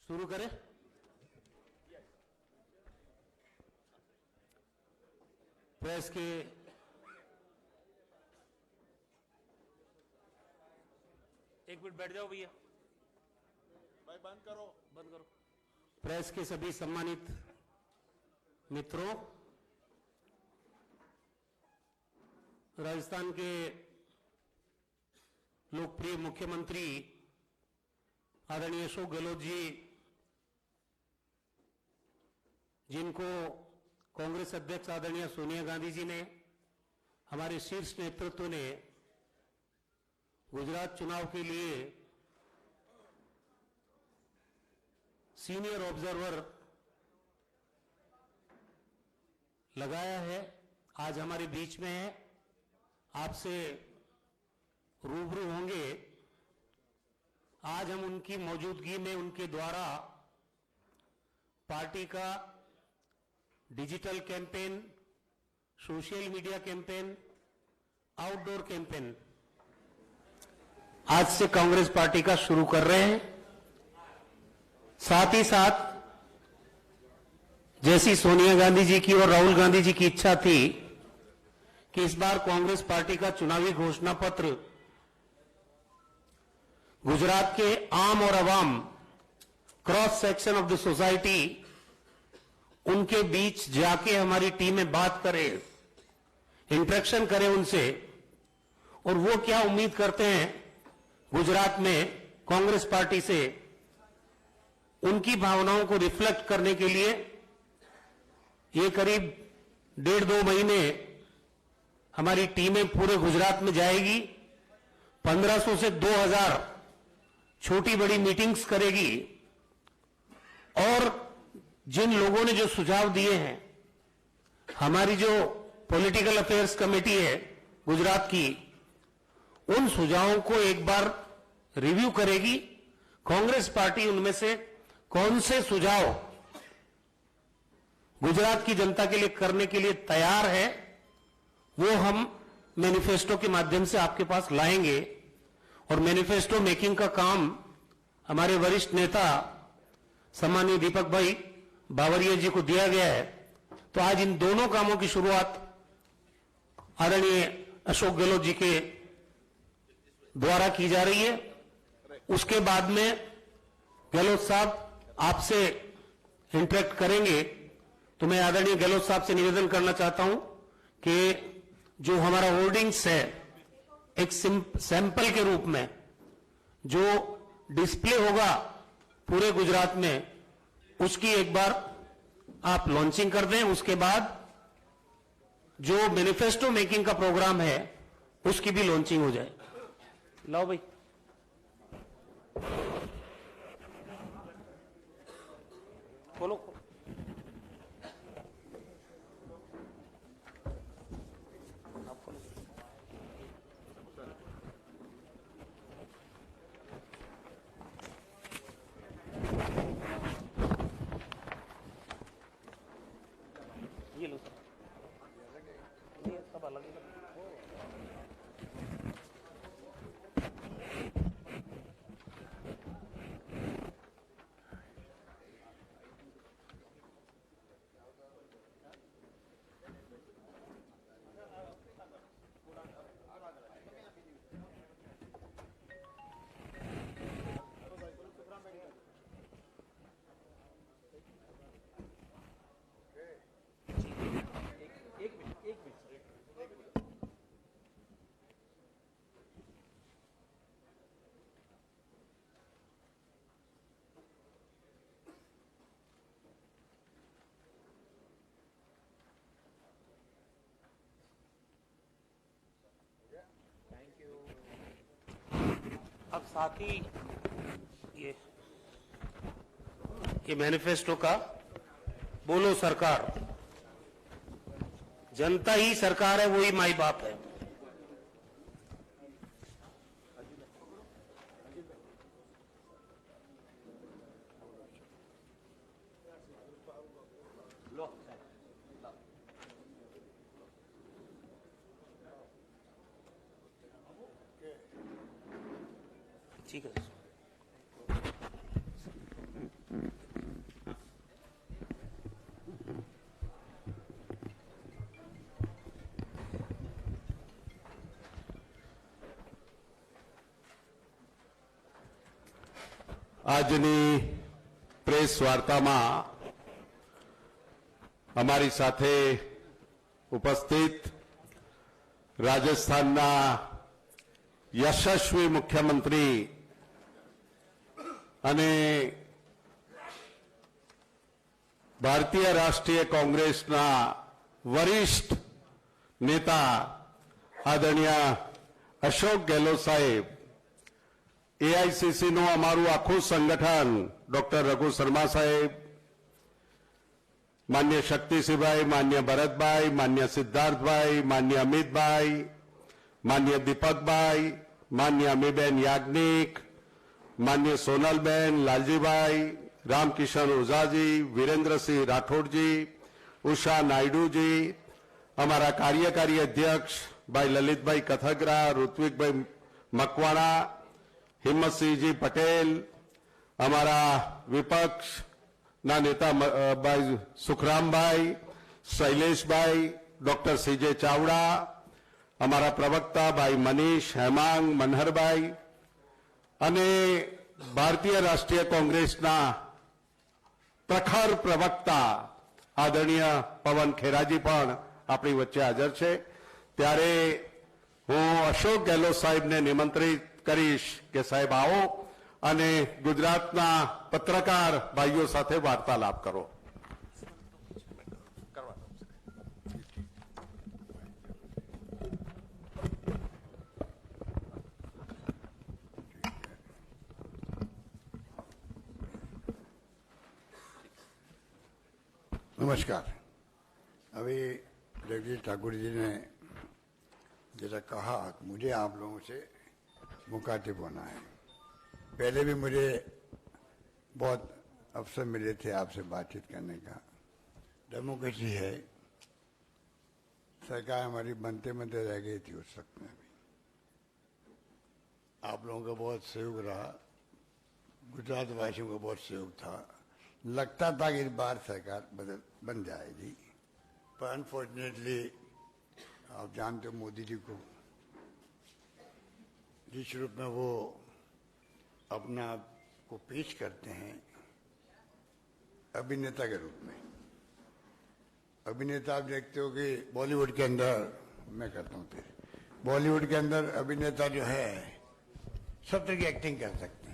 शुरू करें। प्रेस के एक मिनट बैठ जाओ भैया, भाई बंद करो। प्रेस के सभी सम्मानित मित्रों, राजस्थान के लोकप्रिय मुख्यमंत्री आदरणीय अशोक गहलोत जी, जिनको कांग्रेस अध्यक्ष आदरणीय सोनिया गांधी जी ने, हमारे शीर्ष नेतृत्व ने गुजरात चुनाव के लिए सीनियर ऑब्जर्वर लगाया है, आज हमारे बीच में है, आपसे रूबरू होंगे। आज हम उनकी मौजूदगी में उनके द्वारा पार्टी का digital campaign, social media campaign, outdoor campaign आज से कांग्रेस पार्टी का शुरू कर रहे हैं। साथ ही साथ जैसी सोनिया गांधी जी की और राहुल गांधी जी की इच्छा थी कि इस बार कांग्रेस पार्टी का चुनावी घोषणा पत्र गुजरात के आम और अवाम, cross section of the society, उनके बीच जाके हमारी टीमें बात करें, इंटरेक्शन करें उनसे, और वो क्या उम्मीद करते हैं गुजरात में कांग्रेस पार्टी से, उनकी भावनाओं को रिफ्लेक्ट करने के लिए ये करीब 1.5-2 महीने हमारी टीमें पूरे गुजरात में जाएगी। 1500 से 2000 छोटी बड़ी मीटिंग्स करेगी और जिन लोगों ने जो सुझाव दिए हैं, हमारी जो पॉलिटिकल अफेयर्स कमेटी है गुजरात की, उन सुझावों को एक बार रिव्यू करेगी। कांग्रेस पार्टी उनमें से कौन से सुझाव गुजरात की जनता के लिए करने के लिए तैयार है, वो हम मैनिफेस्टो के माध्यम से आपके पास लाएंगे। और मैनिफेस्टो मेकिंग का काम हमारे वरिष्ठ नेता सम्मानीय दीपक भाई बावरिया जी को दिया गया है। तो आज इन दोनों कामों की शुरुआत आदरणीय अशोक गहलोत जी के द्वारा की जा रही है। उसके बाद में गहलोत साहब आपसे इंटरेक्ट करेंगे। तो मैं आदरणीय गहलोत साहब से निवेदन करना चाहता हूं कि जो हमारा होर्डिंग्स है, एक सैंपल के रूप में जो डिस्प्ले होगा पूरे गुजरात में, उसकी एक बार आप लॉन्चिंग कर दें। उसके बाद जो मैनिफेस्टो मेकिंग का प्रोग्राम है उसकी भी लॉन्चिंग हो जाए। लाओ भाई, खोलो। ये लो सर, ये सब अलग अलग। अब साथ ही ये मैनिफेस्टो का बोलो सरकार, जनता ही सरकार है, वही माई बाप है। ठीक है। આજની પ્રેસ વાર્તામાં અમારી સાથે ઉપસ્થિત રાજસ્થાનના યશસ્વી મુખ્યમંત્રી અને ભારતીય રાષ્ટ્રીય કોંગ્રેસના વરિષ્ઠ नेता आदरणीय अशोक गहलोत साहेब, एआईसीसी નું અમારું આખું સંગઠન, ડોક્ટર રઘુ શર્મા સાહેબ, માન્ય શક્તિસિંહભાઈ, માન્ય ભરતભાઈ, માન્ય સિદ્ધાર્થભાઈ, માન્ય અમિતભાઈ, માન્ય દીપકભાઈ, માન્ય અમીબેન યાજ્ઞિક, માન્ય સોનલબેન, લાલજીભાઈ, रामकिशन ओझाजी, वीरेंद्रसिंह राठौड़जी, उषा नायडूजी, हमारा कार्यकारी अध्यक्ष भाई ललितभाई कथगरा, ऋत्विकभाई मकवाणा, हिम्मत जी पटेल, हमारा विपक्ष ना नेता भाई सुखराम भाई, शैलेश भाई, डॉक्टर सीजे चावड़ा, हमारा प्रवक्ता भाई मनीष, हेमांग, मनहर भाई, अने भारतीय राष्ट्रीय कांग्रेस ना प्रखर प्रवक्ता आदरणीय पवन खेराजी पण अपनी वच्चे हाजर छे। त्यारे हूँ अशोक गहलोत साहेब ने निमंत्रित करीश के साहेब आओ अने गुजरातना पत्रकार भाईओ साथे वार्तालाप करो। नमस्कार। अभी जगदीश ठाकुर जी ने जैसा कहा कि मुझे आप लोगों से मुखातिब होना है। पहले भी मुझे बहुत अवसर मिले थे आपसे बातचीत करने का। डेमोक्रेसी है, सरकार हमारी बनते बनते रह गई थी उस वक्त में भी। आप लोगों का बहुत सहयोग रहा, गुजरात वासियों का बहुत सहयोग था। लगता था कि इस बार सरकार बन जाएगी, पर अनफॉर्चुनेटली आप जानते हो मोदी जी को जिस रूप में वो अपना आप को पेश करते हैं अभिनेता के रूप में। अभिनेता आप देखते हो कि बॉलीवुड के अंदर, मैं करता हूँ फिर, बॉलीवुड के अंदर अभिनेता जो है सब तरह की एक्टिंग कर सकते हैं।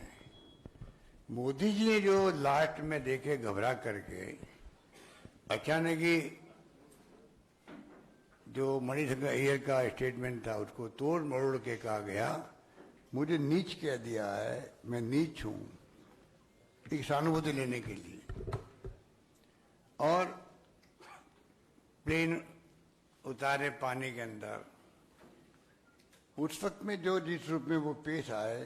मोदी जी ने जो लास्ट में देखे घबरा करके अचानक ही जो मणिशंकर अय्यर का स्टेटमेंट था उसको तोड़ मरोड़ के कहा गया, मुझे नीच कह दिया है, मैं नीच हूं, एक सहानुभूति लेने के लिए। और प्लेन उतारे पानी के अंदर, उस वक्त में जो जिस रूप में वो पेश आए,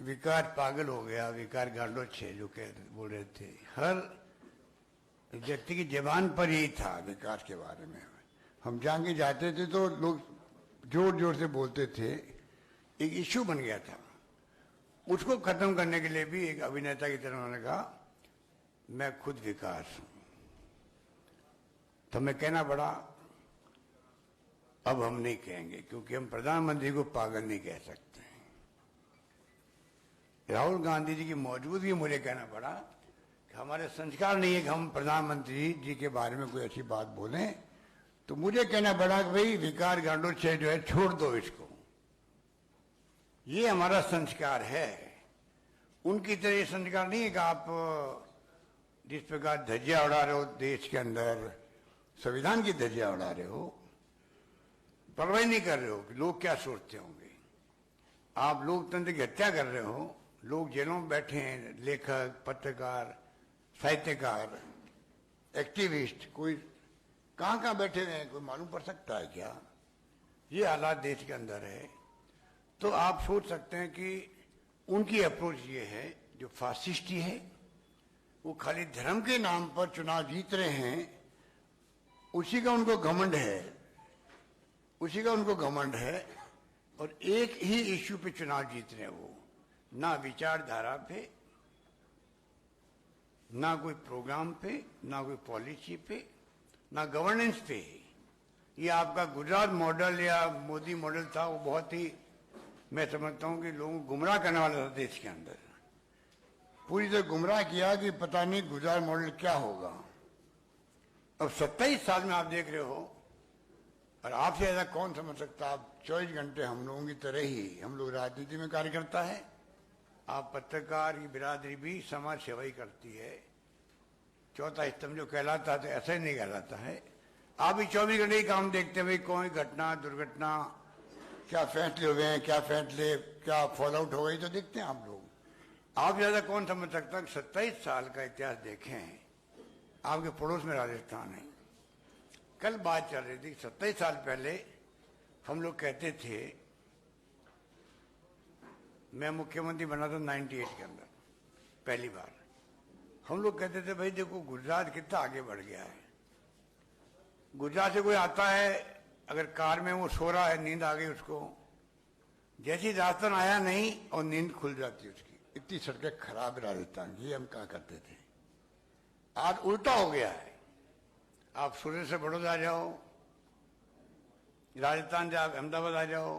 विकार पागल हो गया, विकार गांडो छे जो बोल रहे थे, हर व्यक्ति की जबान पर ही था विकास के बारे में। हम जहाँ के जाते थे तो लोग जोर जोर से बोलते थे, एक इश्यू बन गया था। उसको खत्म करने के लिए भी एक अभिनेता की तरह उन्होंने कहा मैं खुद विकास हूं। तो मैं कहना पड़ा अब हम नहीं कहेंगे, क्योंकि हम प्रधानमंत्री को पागल नहीं कह सकते। राहुल गांधी जी की मौजूदगी में मुझे कहना पड़ा कि हमारे संस्कार नहीं है कि हम प्रधानमंत्री जी के बारे में कोई अच्छी बात बोलें। तो मुझे कहना पड़ा कि भाई विकार गांडो छे जो है छोड़ दो इसको, ये हमारा संस्कार है। उनकी तरह ये संस्कार नहीं है कि आप जिस प्रकार धज्जियां उड़ा रहे हो देश के अंदर, संविधान की धज्जियां उड़ा रहे हो, परवाह नहीं कर रहे हो कि लोग क्या सोचते होंगे। आप लोकतंत्र की हत्या कर रहे हो, लोग जेलों में बैठे हैं, लेखक, पत्रकार, साहित्यकार, एक्टिविस्ट, कोई कहाँ कहाँ बैठे हुए हैं, कोई मालूम पड़ सकता है क्या? ये हालात देश के अंदर है। तो आप सोच सकते हैं कि उनकी अप्रोच ये है जो फासिस्टी है, वो खाली धर्म के नाम पर चुनाव जीत रहे हैं, उसी का उनको घमंड है, उसी का उनको घमंड है। और एक ही इश्यू पे चुनाव जीत रहे हैं वो, ना विचारधारा पे, ना कोई प्रोग्राम पे, ना कोई पॉलिसी पे, ना गवर्नेंस पे। ये आपका गुजरात मॉडल या मोदी मॉडल था, वो बहुत ही, मैं समझता हूं कि लोगों को गुमराह करने वाला था देश के अंदर। पूरी तरह गुमराह किया कि पता नहीं गुजरात मॉडल क्या होगा। अब 27 साल में आप देख रहे हो, और आपसे ऐसा कौन समझ सकता, आप 24 घंटे हम लोगों की तरह ही, हम लोग राजनीति में कार्य करता है, आप पत्रकार की बिरादरी भी समाज सेवा ही करती है। चौथा स्तंभ जो कहलाता है तो ऐसा ही नहीं कहलाता है। आप भी 24 घंटे ही काम देखते हैं, भाई कोई घटना दुर्घटना क्या फैसले हुए हैं, क्या फैसले, क्या फॉल आउट हो गई, तो देखते हैं आप लोग। आप ज्यादा कौन समझ सकता है। 27 साल का इतिहास देखें, आपके पड़ोस में राजस्थान है। कल बात चल रही थी, 27 साल पहले हम लोग कहते थे, मैं मुख्यमंत्री बना था 98 के अंदर पहली बार, हम लोग कहते थे भाई देखो गुजरात कितना आगे बढ़ गया है। गुजरात से कोई आता है, अगर कार में वो सो रहा है, नींद आ गई उसको, जैसी राजस्थान आया नहीं और नींद खुल जाती उसकी। इतनी सड़कें खराब है राजस्थान की, हम क्या करते थे। आज उल्टा हो गया है। आप सूरत से बड़ौदा आ जाओ, राजस्थान से आप अहमदाबाद आ जाओ,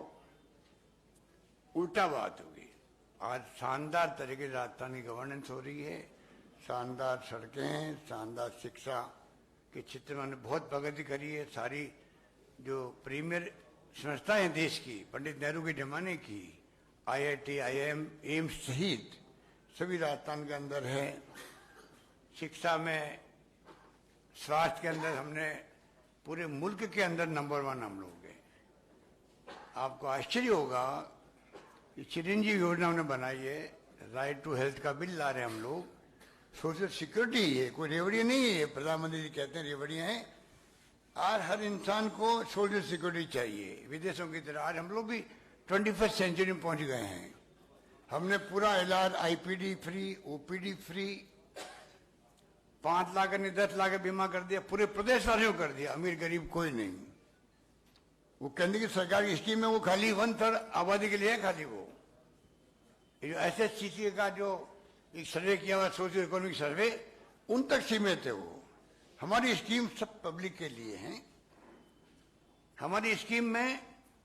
उल्टा बात होगी। आज शानदार तरीके से राजस्थान की गवर्नेंस हो रही है, शानदार सड़कें, शानदार शिक्षा के क्षेत्र में हमने बहुत प्रगति करी है। सारी जो प्रीमियर संस्थाएं देश की, पंडित नेहरू के जमाने की, IIT, IIM, एम्स सहित सभी राजस्थान के अंदर है। शिक्षा में, स्वास्थ्य के अंदर हमने पूरे मुल्क के अंदर नंबर 1 हम लोग हैं। आपको आश्चर्य होगा कि चिरंजीवी योजना हमने बनाई है, राइट टू हेल्थ का बिल ला रहे हैं हम लोग। सोशल सिक्योरिटी है, कोई रेवड़ियाँ नहीं है। प्रधानमंत्री जी कहते हैं रेवड़ियाँ हैं, और हर इंसान को सोशल सिक्योरिटी चाहिए। विदेशों की तरह आज हम लोग भी 21st सेंचुरी में पहुंच गए हैं। हमने पूरा इलाज IPD free, OPD free, 5 lakh नहीं 10 लाख का बीमा कर दिया, पूरे प्रदेश वासियों को कर दिया, अमीर गरीब कोई नहीं। वो केंद्र की सरकार की स्कीम है, वो खाली 1/3 आबादी के लिए है खाली। वो जो SSCC का जो एक सर्वे किया हुआ, सोशियो इकोनॉमिक सर्वे, उन तक सीमित है वो। हमारी स्कीम सब पब्लिक के लिए है। हमारी स्कीम में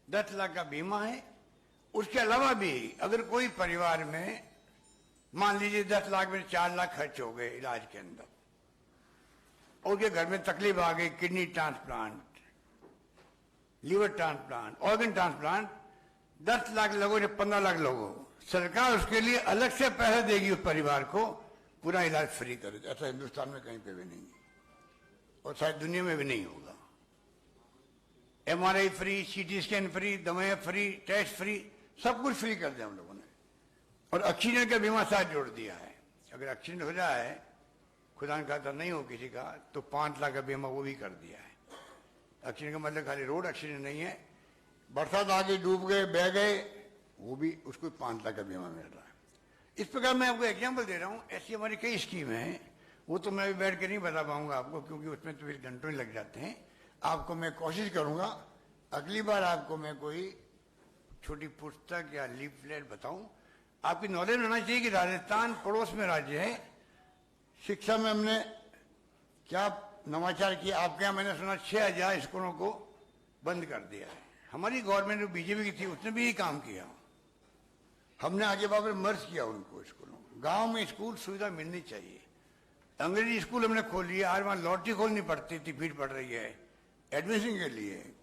10 लाख का बीमा है। उसके अलावा भी अगर कोई परिवार में मान लीजिए 10 लाख में 4 लाख खर्च हो गए इलाज के अंदर, और उनके घर में तकलीफ आ गई, kidney transplant, liver transplant, organ transplant, 10 lakh लोगों से 15 लाख लोगों, सरकार उसके लिए अलग से पैसा देगी उस परिवार को, पूरा इलाज फ्री करे। ऐसा हिंदुस्तान में कहीं पे भी नहीं है, और शायद दुनिया में भी नहीं होगा। MRI free, CT scan free, दवाएं फ्री, टेस्ट फ्री, सब कुछ फ्री कर दिया हम लोगों ने। और ऑक्सीजन का बीमा साथ जोड़ दिया है। अगर एक्सीडेंट हो जाए, खुदा न खास्ता नहीं हो किसी का, तो 5 लाख का बीमा वो भी कर दिया है। एक्सीडेंट का मतलब खाली रोड एक्सीडेंट नहीं है, बरसात आ गई, डूब गए, बह गए, वो भी उसको 5 लाख का बीमा मिल रहा है। इस प्रकार मैं आपको एग्जाम्पल दे रहा हूँ। ऐसी हमारी कई स्कीमें हैं, वो तो मैं भी बैठ के नहीं बता पाऊंगा आपको, क्योंकि उसमें तो फिर घंटों ही लग जाते हैं। आपको मैं कोशिश करूंगा अगली बार आपको मैं कोई छोटी पुस्तक या लीफलेट बताऊं। आपकी नॉलेज होना चाहिए कि राजस्थान पड़ोस में राज्य है। शिक्षा में हमने क्या नवाचार किया। आपके यहाँ मैंने सुना 6000 स्कूलों को बंद कर दिया है। हमारी गवर्नमेंट जो BJP की थी उसने भी ये काम किया। हमने आगे बाबर मर्ज किया उनको स्कूलों। गांव में स्कूल सुविधा मिलनी चाहिए। अंग्रेजी स्कूल हमने खोल लिया, आज वहां लॉटरी खोलनी पड़ती थी, भीड़ पड़ रही है एडमिशन के लिए।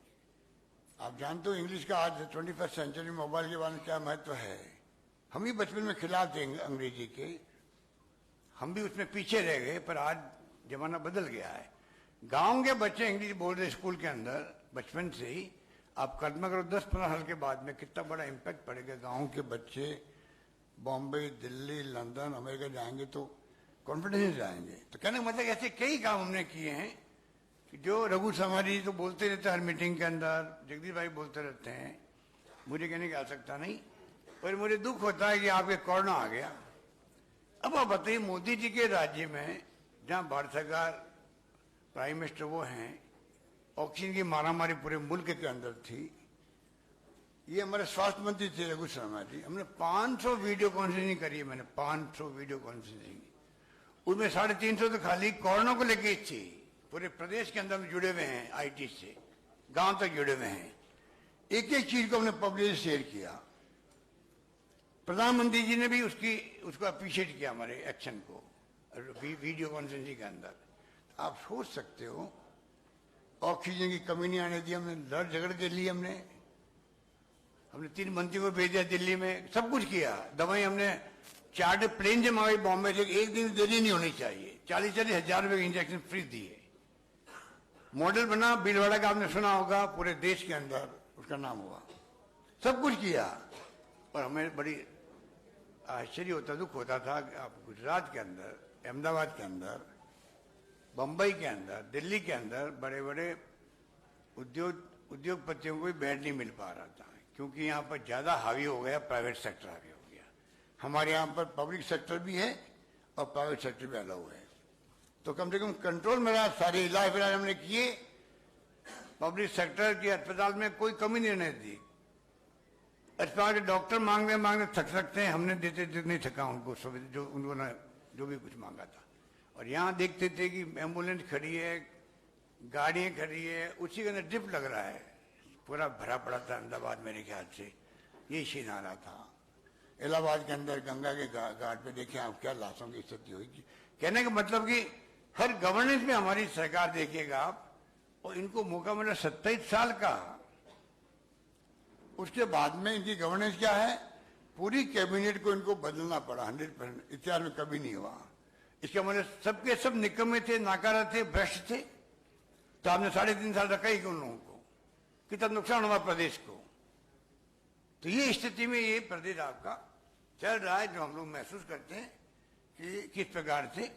आप जानते हो इंग्लिश का आज 21st सेंचुरी मोबाइल के बारे में क्या महत्व है। हम ही बचपन में खिलाफ थे अंग्रेजी के, हम भी उसमें पीछे रह गए, पर आज जमाना बदल गया है। गांव के बच्चे इंग्लिश बोल रहे स्कूल के अंदर बचपन से ही। आप कल्पना करो 10-15 साल के बाद में कितना बड़ा इम्पैक्ट पड़ेगा। गांव के बच्चे बॉम्बे, दिल्ली, लंदन, अमेरिका जाएंगे तो कॉन्फिडेंस जाएंगे। तो कहने का मतलब ऐसे कई काम हमने किए हैं कि जो रघु समारी तो बोलते रहते हैं हर मीटिंग के अंदर, जगदीश भाई बोलते रहते हैं, मुझे कहने की आवश्यकता नहीं। पर मुझे दुख होता है कि आपके कोरोना आ गया। अब आप बताइए, मोदी जी के राज्य में जहां भारत सरकार प्राइम मिनिस्टर वो हैं, ऑक्सीजन की मारामारी पूरे मुल्क के अंदर थी। ये हमारे स्वास्थ्य मंत्री थे रघु शर्मा जी। हमने 500 वीडियो कॉन्फ्रेंसिंग करी है। मैंने 500 वीडियो कॉन्फ्रेंसिंग, उसमें 350 तो खाली कोरोना को लेके थी। पूरे प्रदेश के अंदर जुड़े हुए हैं, IT से गांव तक जुड़े हुए हैं। एक एक चीज को हमने पब्लिक से शेयर किया। प्रधानमंत्री जी ने भी उसको अप्रिशिएट किया हमारे एक्शन को वीडियो कॉन्फ्रेंसिंग के अंदर। आप सोच सकते हो, ऑक्सीजन की कमी नहीं आने दी हमने, लड़ झगड़ के लिए हमने 3 मंत्रियों को भेज दिया दिल्ली में, सब कुछ किया। दवाई हमने चार्टर प्लेन जब हमारे बॉम्बे से, एक दिन देरी नहीं होनी चाहिए, 40-40 हजार रुपए के इंजेक्शन फ्री दिए। मॉडल बना भीलवाड़ा का, आपने सुना होगा, पूरे देश के अंदर उसका नाम हुआ। सब कुछ किया और हमें बड़ी आश्चर्य होता, दुख होता था। आप गुजरात के अंदर, अहमदाबाद के अंदर, बम्बई के अंदर, दिल्ली के अंदर बड़े बड़े उद्योगपतियों को भी बेड नहीं मिल पा रहा था, क्योंकि यहाँ पर ज्यादा हावी हो गया, प्राइवेट सेक्टर हावी हो गया। हमारे यहाँ पर पब्लिक सेक्टर भी है और प्राइवेट सेक्टर भी अलाउ है, तो कम से कम कंट्रोल में रहा। सारे इलाज विलाज हमने किए, पब्लिक सेक्टर के अस्पताल में कोई कमी नहीं रहने दी। अस्पताल के डॉक्टर मांगने थक सकते हैं, हमने देते नहीं थका उनको सुविधा, जो उन्होंने जो भी कुछ मांगा था। और यहाँ देखते थे कि एम्बुलेंस खड़ी है, गाड़ियाँ खड़ी है, उसी के अंदर ड्रिप लग रहा है, पूरा भरा पड़ा था अहमदाबाद। मेरे ख्याल से यही सीन आ रहा था। इलाहाबाद के अंदर गंगा के घाट पे देखें आप, क्या लाशों की स्थिति हुई। कहने का मतलब कि हर गवर्नेंस में हमारी सरकार देखिएगा आप, और इनको मौका मिला 27 साल का। उसके बाद में इनकी गवर्नेंस क्या है, पूरी कैबिनेट को इनको बदलना पड़ा 100%। इतिहास में कभी नहीं हुआ। इसका मतलब सबके सब निकम्मे थे, नाकारा थे, भ्रष्ट थे। तो आपने 3.5 साल रखा ही उन लोगों को, कितना नुकसान हुआ प्रदेश को। तो ये स्थिति में ये प्रदेश आपका चल रहा है, जो हम लोग महसूस करते हैं कि किस प्रकार से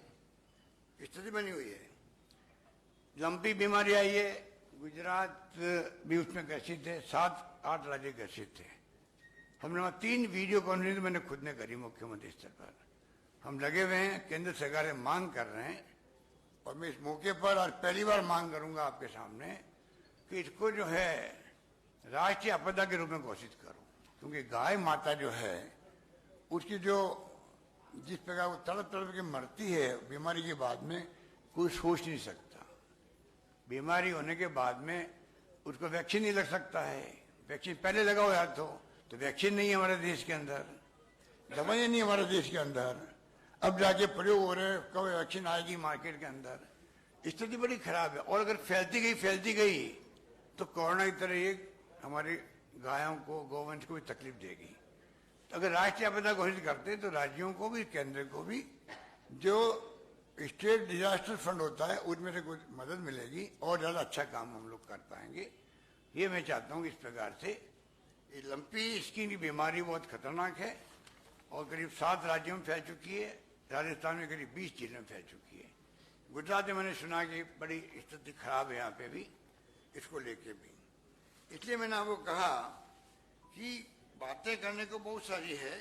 स्थिति बनी हुई है। लंपी बीमारी आई है, गुजरात भी उसमें ग्रसित है, 7-8 राज्य ग्रसित थे। हमने वहां 3 वीडियो कॉन्फ्रेंस मैंने खुद ने करी मुख्यमंत्री स्तर पर। हम लगे हुए हैं, केंद्र सरकार मांग कर रहे हैं, और मैं इस मौके पर आज पहली बार मांग करूंगा आपके सामने कि इसको जो है राष्ट्रीय आपदा के रूप में घोषित करो। क्योंकि गाय माता जो है, उसकी जो जिस प्रकार वो तड़प तड़प के मरती है बीमारी के बाद में, कोई सोच नहीं सकता। बीमारी होने के बाद में उसको वैक्सीन नहीं लग सकता है, वैक्सीन पहले लगा हुआ तो वैक्सीन नहीं है हमारे देश के अंदर, दवाइयाँ नहीं हमारे देश के अंदर, अब जाके प्रयोग हो रहे हैं, कब वैक्सीन आएगी मार्केट के अंदर। स्थिति बड़ी खराब है, और अगर फैलती गई तो कोरोना की तरह ये हमारी गायों को, गौवंश को भी तकलीफ देगी। तो अगर राष्ट्रीय आपदा घोषित करते तो राज्यों को भी, केंद्र को भी, जो स्टेट डिजास्टर फंड होता है उसमें से कुछ मदद मिलेगी और ज्यादा अच्छा काम हम लोग कर पाएंगे। ये मैं चाहता हूँ। इस प्रकार से ये लंपी स्किन की बीमारी बहुत खतरनाक है और करीब 7 राज्यों में फैल चुकी है। राजस्थान में करीब 20 जिलों में फैल चुकी है। गुजरात में मैंने सुना कि बड़ी स्थिति खराब है यहाँ पे भी, इसको लेके भी। इसलिए मैंने आपको कहा कि बातें करने को बहुत सारी है,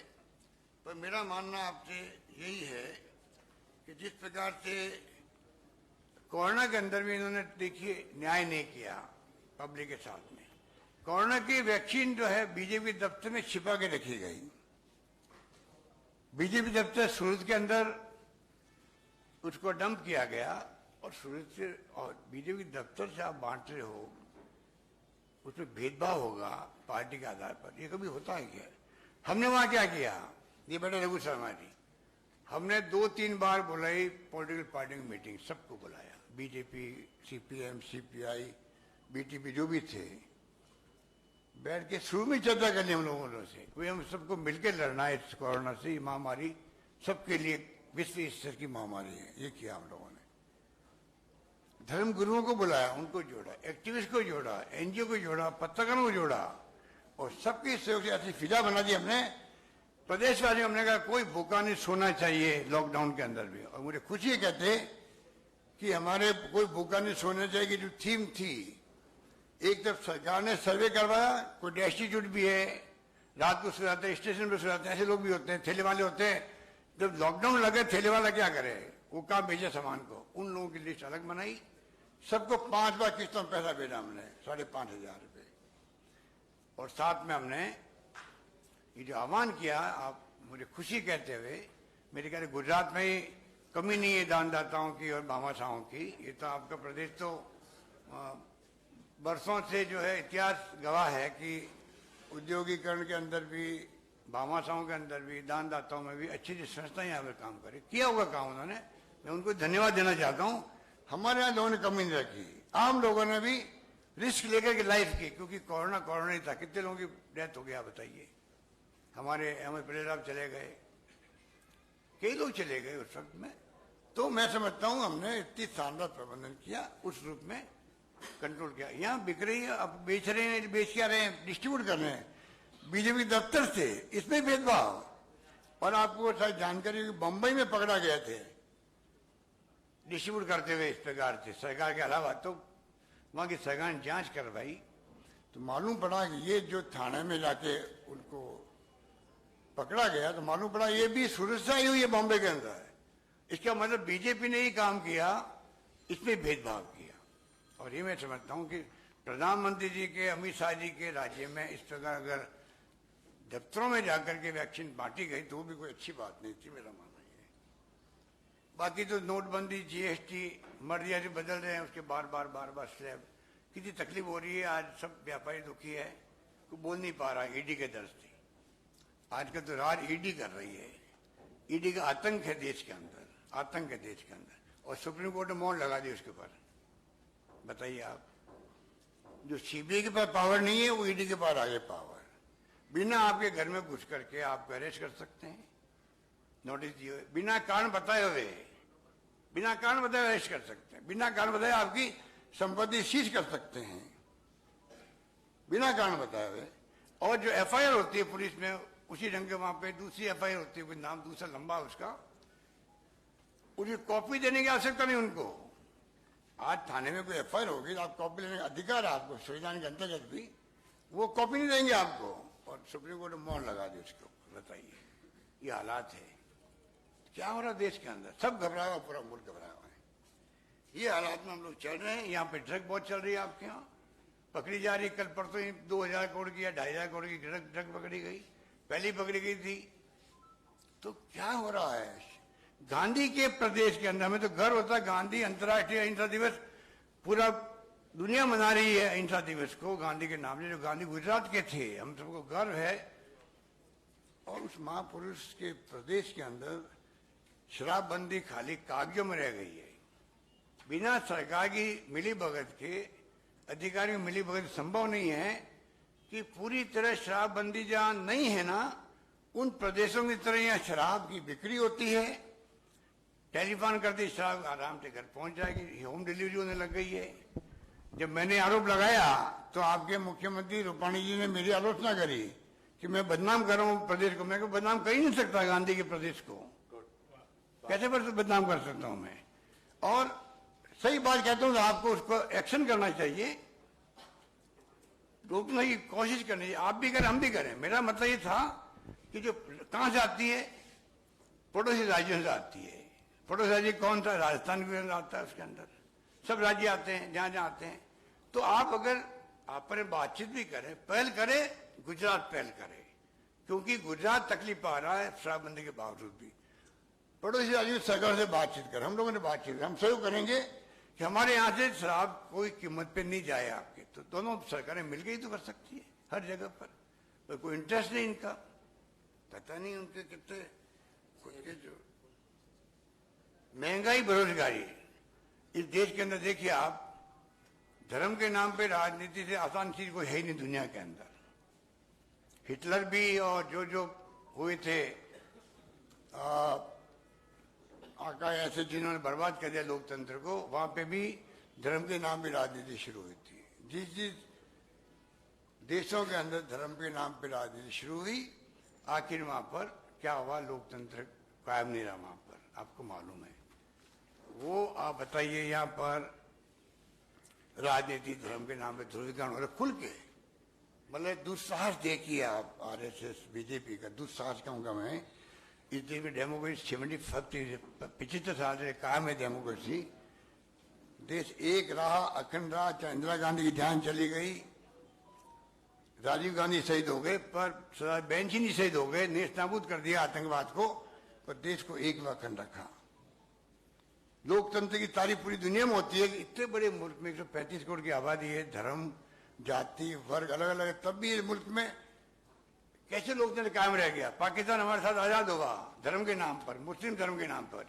पर मेरा मानना आपसे यही है कि जिस प्रकार से कोरोना के अंदर भी इन्होंने देखिए न्याय नहीं किया पब्लिक के साथ में। कोरोना की वैक्सीन जो है बीजेपी दफ्तर में छिपा के रखी गई। बीजेपी दफ्तर सूरत के अंदर उसको डंप किया गया, और सूरत से और बीजेपी दफ्तर से आप बांट रहे हो, उसमें भेदभाव होगा पार्टी के आधार पर। ये कभी होता है क्या? हमने वहां क्या किया? ये बेटा रघु शर्मा जी, हमने 2-3 बार बुलाई पॉलिटिकल पार्टी की मीटिंग, सबको बुलाया, बीजेपी, सीपीएम, सीपीआई, बीटीपी जो भी थे, बैठ के शुरू में चर्चा करनी हम लोगों से, कोई हम सबको मिलकर लड़ना है इस कोरोना से। ये महामारी सबके लिए विश्व स्तर की महामारी है। ये किया हम लोगों ने। धर्म गुरुओं को बुलाया, उनको जोड़ा, एक्टिविस्ट को जोड़ा, एनजीओ को जोड़ा, पत्रकारों को जोड़ा, और सबके सहयोग से ऐसी फिजा बना दी हमने। प्रदेशवासी हमने कहा कोई भूखा नहीं सोना चाहिए लॉकडाउन के अंदर भी। और मुझे खुशी है कहते कि हमारे कोई भूखा नहीं सोना चाहिए की जो थीम थी, एक तरफ सरकार ने सर्वे करवाया, कोई डेस्टिट्यूट भी है, रात को सो जाते हैं, स्टेशन पे सो जाते हैं, ऐसे लोग भी होते हैं, ठेले वाले होते हैं। जब लॉकडाउन लगे ठेले वाला क्या करे, वो कहाँ भेजे सामान को, उन लोगों की लिस्ट अलग बनाई, सबको 5 बार किस्तों में पैसा भेजा हमने, 5,500 रुपये। और साथ में हमने ये जो आह्वान किया, आप मुझे खुशी कहते हुए, मेरे ख्याल गुजरात में ही कमी नहीं है दानदाताओं की और भामाशाहों की। ये तो आपका प्रदेश तो बरसों से जो है इतिहास गवाह है कि उद्योगीकरण के अंदर भी भामाशाहों के अंदर भी, दानदाताओं में भी अच्छी अच्छी संस्थाएं यहाँ पर काम करे, किया होगा काम उन्होंने, मैं उनको धन्यवाद देना चाहता हूँ। हमारे यहाँ लोगों ने कमी नहीं रखी, आम लोगों ने भी रिस्क लेकर के लाइफ की, क्योंकि कोरोना नहीं था, कितने लोगों की डेथ हो गया बताइए। हमारे अहमद पटेल साहब चले गए, कई लोग चले गए उस वक्त में। तो मैं समझता हूँ हमने इतनी शानदार प्रबंधन किया, उस रूप में कंट्रोल किया। यहाँ बिक रही है, अब बेच रहे हैं, बेच क्या रहे हैं, डिस्ट्रीब्यूट कर रहे हैं बीजेपी दफ्तर से, इसमें भेदभाव। और आपको शायद जानकारी होगी, बंबई में पकड़ा गए थे डिस्ट्रीब्यूट करते हुए इस प्रकार से सरकार के अलावा। तो वहां की सरकार ने जांच करवाई तो मालूम पड़ा कि ये जो थाने में जाके उनको पकड़ा गया, तो मालूम पड़ा ये भी सूरत से आई हुई है बॉम्बे के अंदर। इसका मतलब बीजेपी ने ही काम किया, इसमें भेदभाव किया। और ये मैं समझता हूं कि प्रधानमंत्री जी के, अमित शाह जी के राज्य में इस प्रकार अगर दफ्तरों में जाकर के वैक्सीन बांटी गई तो भी कोई अच्छी बात नहीं थी, मेरा मानना है। बाकी तो नोटबंदी, जीएसटी, मर्यादा बदल रहे हैं, उसके बार बार स्लैब, कितनी तकलीफ हो रही है। आज सब व्यापारी दुखी है, कोई बोल नहीं पा रहा ईडी के दर से। आजकल तो राज ईडी कर रही है, ईडी का आतंक है देश के अंदर, आतंक है देश के अंदर। और सुप्रीम कोर्ट ने मौन लगा दी उसके ऊपर। बताइए आप, जो सीबीआई के पास पावर नहीं है वो ईडी के पास आगे पावर। बिना आपके घर में घुस करके आपको अरेस्ट कर सकते हैं, नोटिस दिए हुए, बिना कारण बताए हुए, बिना कारण बताए अरेस्ट कर सकते हैं, बिना कारण बताए आपकी संपत्ति सीज कर सकते हैं, बिना कारण बताए हुए। और जो एफआईआर होती है पुलिस में, उसी ढंग के वहां पे दूसरी एफआईआर होती है, कोई नाम दूसरा लंबा उसका, उसकी कॉपी देने की आवश्यकता नहीं उनको। आज थाने में कोई एफआईआर होगी तो आप कॉपी लेने का अधिकार है आपको, संविधान के अंतर्गत भी, वो कॉपी नहीं देंगे आपको। और सुप्रीम कोर्ट ने मौन लगा दी उसके ऊपर। बताइए, ये हालात है, क्या हो रहा है देश के अंदर, सब घबराया हुआ, पूरा मुल्क घबराया हुआ है। ये हालात में हम लोग चल रहे हैं। यहाँ पे ड्रग बहुत चल रही है आपके यहाँ, पकड़ी जा रही है। कल परसों ही 2000 करोड़ की या 2500 करोड़ की ड्रग पकड़ी गई, पहली पकड़ी गई थी। तो क्या हो रहा है गांधी के प्रदेश के अंदर? में तो गर्व होता है, गांधी अंतर्राष्ट्रीय अहिंसा दिवस पूरा दुनिया मना रही है अहिंसा दिवस को गांधी के नाम से, जो गांधी गुजरात के थे। हम सबको गर्व है। और उस महापुरुष के प्रदेश के अंदर शराबबंदी खाली कागजों में रह गई है, बिना सरकार की मिलीभगत के, अधिकारियों की मिलीभगत संभव नहीं है कि पूरी तरह शराबबंदी जहां नहीं है ना, उन प्रदेशों की तरह यहाँ शराब की बिक्री होती है। टेलीफोन करते शराब आराम से घर पहुंच जाएगी, होम डिलीवरी होने लग गई है। जब मैंने आरोप लगाया तो आपके मुख्यमंत्री रूपाणी जी ने मेरी आलोचना करी कि मैं बदनाम कर रहा हूं प्रदेश को। मैं बदनाम कर ही नहीं सकता गांधी के प्रदेश को, कैसे बदनाम कर सकता हूं मैं? और सही बात कहता हूं तो आपको उसको एक्शन करना चाहिए, रोकने की कोशिश करनी चाहिए। आप भी करें, हम भी करें। मेरा मतलब ये था कि जो कहां से आती है, पड़ोसी राज्यों से आती है। पड़ोसी राज्य कौन सा? राजस्थान भी आता है, उसके अंदर सब राज्य आते हैं, जहां जहां आते हैं। तो आप अगर आप पर बातचीत भी करें, पहल करें, गुजरात पहल करे, क्योंकि गुजरात तकलीफ पा रहा है शराबबंदी के बावजूद भी। पड़ोसी राज्यों सरकार से बातचीत करें, हम लोगों ने बातचीत, हम सहयोग करेंगे कि हमारे यहाँ से शराब कोई कीमत पे नहीं जाए आपके। तो दोनों सरकारें मिलकर ही तो कर सकती है हर जगह पर। तो कोई इंटरेस्ट नहीं इनका, पता नहीं उनके कितने खुद के जो महंगाई, बेरोजगारी इस देश के अंदर। देखिए आप, धर्म के नाम पे राजनीति से आसान चीज कोई है ही नहीं दुनिया के अंदर। हिटलर भी और जो जो हुए थे आका ऐसे जिन्होंने बर्बाद कर दिया लोकतंत्र को, वहां पे भी धर्म के नाम पे राजनीति शुरू हुई थी। जिस जिस देशों के अंदर धर्म के नाम पे राजनीति शुरू हुई, आखिर वहां पर क्या हुआ? लोकतंत्र कायम नहीं रहा वहां पर, आपको मालूम है। वो आप बताइए, यहाँ पर राजनीति धर्म के नाम पे ध्रुवीकरण हो रहा खुल के। मतलब दुस्साहस देखिए आप, आरएसएस बीजेपी का दुस्साहस कहूंगा मैं। इस देश में डेमोक्रेसी 75 साल से कायम है डेमोक्रेसी। देश एक रहा, अखंड रहा। चाहे इंदिरा गांधी की ध्यान चली गई, राजीव गांधी शहीद हो गए, पर बेंच ही नहीं शहीद हो गए, नेस्तनाबूद कर दिया आतंकवाद को, पर देश को एक व अखंड रखा। लोकतंत्र की तारीफ पूरी दुनिया में होती है कि इतने बड़े मुल्क में 135 करोड़ की आबादी है, धर्म, जाति, वर्ग अलग अलग है, तब भी इस मुल्क में कैसे लोकतंत्र कायम रह गया? पाकिस्तान हमारे साथ आजाद होगा धर्म के नाम पर, मुस्लिम धर्म के नाम पर,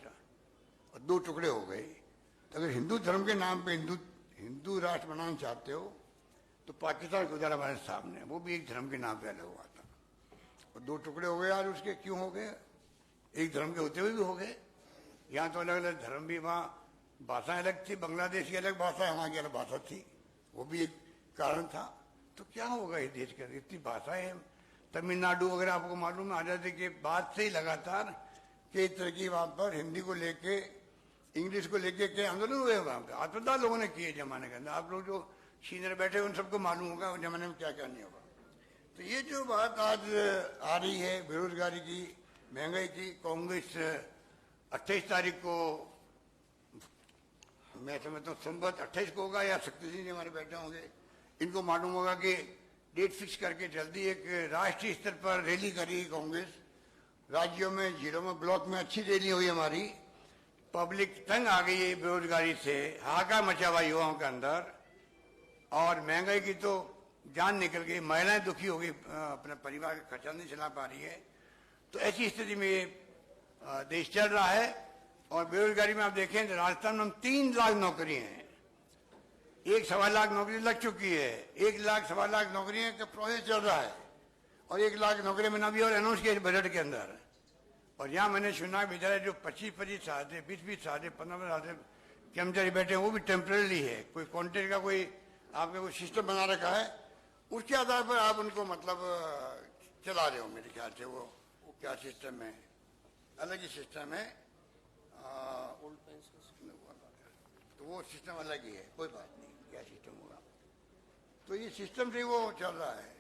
और दो टुकड़े हो गए। तो अगर हिंदू धर्म के नाम पे हिंदू राष्ट्र बनाना चाहते हो तो पाकिस्तान गुजारा हमारे सामने, वो भी एक धर्म के नाम पे अलग हुआ था, और दो टुकड़े हो गए। आज उसके क्यों हो गए? एक धर्म के होते हुए भी हो गए। यहाँ तो अलग अलग धर्म भी, वहाँ भाषाएं अलग थी, बांग्लादेश की अलग भाषा है, वहाँ की अलग भाषा थी, वो भी एक कारण था। तो क्या होगा इस देश के? इतनी भाषाएं हैं, तमिलनाडु वगैरह आपको मालूम है आजादी के बाद से ही लगातार कई तरह की वहाँ पर हिंदी को लेके, इंग्लिश को लेके कई आंदोलन हुए वहाँ पे, आत्मदान लोगों ने किए जमाने के अंदर। आप लोग जो सीनियर बैठे उन सबको मालूम होगा उस जमाने में क्या क्या नहीं होगा। तो ये जो बात आज आ रही है बेरोजगारी की, महंगाई की, कांग्रेस 28 तारीख को, मैं समझता हूँ संवत 28 को होगा, या शक्ति सिंह जी हमारे बैठे होंगे, इनको मालूम होगा कि डेट फिक्स करके जल्दी एक राष्ट्रीय स्तर पर रैली करी कांग्रेस। राज्यों में, जिलों में, ब्लॉक में अच्छी रैली हुई हमारी। पब्लिक तंग आ गई है बेरोजगारी से, हाहाकार मचा हुआ युवाओं के अंदर, और महंगाई की तो जान निकल गई, महिलाएं दुखी हो गई, अपने परिवार का खर्चा नहीं चला पा रही है। तो ऐसी स्थिति में ये देश चल रहा है। और बेरोजगारी में आप देखें तो राजस्थान में 3 लाख नौकरी हैं, 1.25 लाख नौकरी लग चुकी है, 1 लाख 1.25 लाख नौकरियों का प्रोसेस चल रहा है, और 1 लाख नौकरी में अभी और अनाउंस किया बजट के अंदर। और यहाँ मैंने सुना बेचारे जो 25-25 साल से, 20-20 साल से, 15 साल से कर्मचारी बैठे हैं, वो भी टेम्परेरी है, कोई कॉन्ट्रैक्ट का कोई आपने कोई सिस्टम बना रखा है, उसके आधार पर आप उनको मतलब चला रहे हो। मेरे ख्याल से वो क्या सिस्टम है, अलग ही सिस्टम है, तो वो सिस्टम अलग ही है, कोई बात नहीं, क्या सिस्टम होगा। तो ये सिस्टम से वो चल रहा है।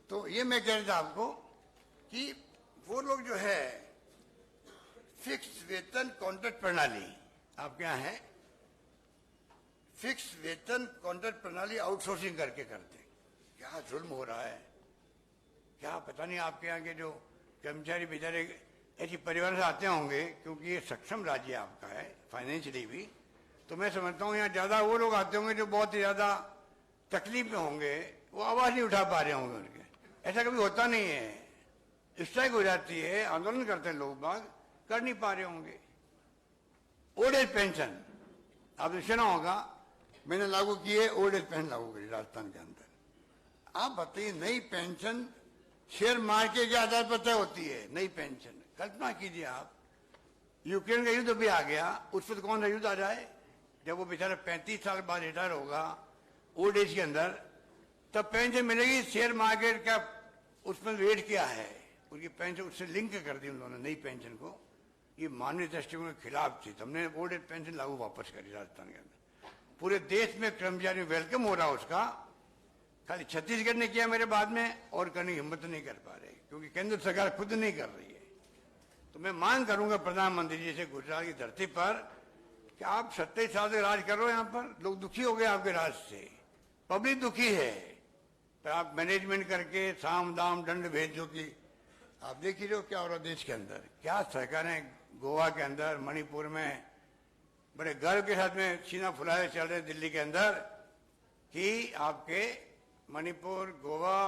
तो ये मैं कह रहा था आपको कि वो लोग जो है फिक्स वेतन कॉन्ट्रैक्ट प्रणाली आपके यहाँ है, फिक्स वेतन कॉन्ट्रैक्ट प्रणाली आउटसोर्सिंग करके करते हैं। क्या जुल्म हो रहा है, क्या पता नहीं। आपके यहाँ के जो कर्मचारी बेचारे ऐसी परिवार से आते होंगे, क्योंकि ये सक्षम राज्य आपका है फाइनेंशियली भी, तो मैं समझता हूँ यहाँ ज्यादा वो लोग आते होंगे जो बहुत ही ज्यादा तकलीफ में होंगे, वो आवाज नहीं उठा पा रहे होंगे उनके। ऐसा कभी होता नहीं है, स्ट्राइक हो जाती है, आंदोलन करते हैं लोग बाग, कर नहीं पा रहे होंगे। ओल्ड एज पेंशन आपने सुना होगा, मैंने लागू की है, ओल्ड एज पेंशन लागू करी राजस्थान के अंदर। आप बताइए, नई पेंशन शेयर मार्केट के आधार पर तय होती है, नई पेंशन। कल्पना कीजिए आप, यूक्रेन का युद्ध भी आ गया, उस पर कौन सा युद्ध आ जाए, जब वो बेचारा 35 साल बाद रिटायर होगा ओल्ड एज के अंदर, तब पेंशन मिलेगी। शेयर मार्केट का उसमें वेट किया है, उनकी पेंशन उससे लिंक कर दी उन्होंने नई पेंशन को। ये मानवीय दृष्टिकोण के खिलाफ थी, तो हमने ओल्ड एज पेंशन लागू वापस करी राजस्थान के अंदर। पूरे देश में कर्मचारी वेलकम हो रहा उसका, खाली छत्तीसगढ़ ने किया मेरे बाद में, और करने की हिम्मत नहीं कर पा रहे, क्योंकि केंद्र सरकार खुद नहीं कर रही है। तो मैं मांग करूंगा प्रधानमंत्री जी से गुजरात की धरती पर कि आप 27 साल से राज कर रहे हो, यहाँ पर लोग दुखी हो गए आपके राज से, पब्लिक दुखी है, पर आप मैनेजमेंट करके साम दाम दंड भेज दो। कि आप देख ही रहे हो क्या हो रहा देश के अंदर, क्या सरकारें गोवा के अंदर, मणिपुर में बड़े गर्व के साथ में सीना फुलाए चल रहे दिल्ली के अंदर, कि आपके मणिपुर, गोवा,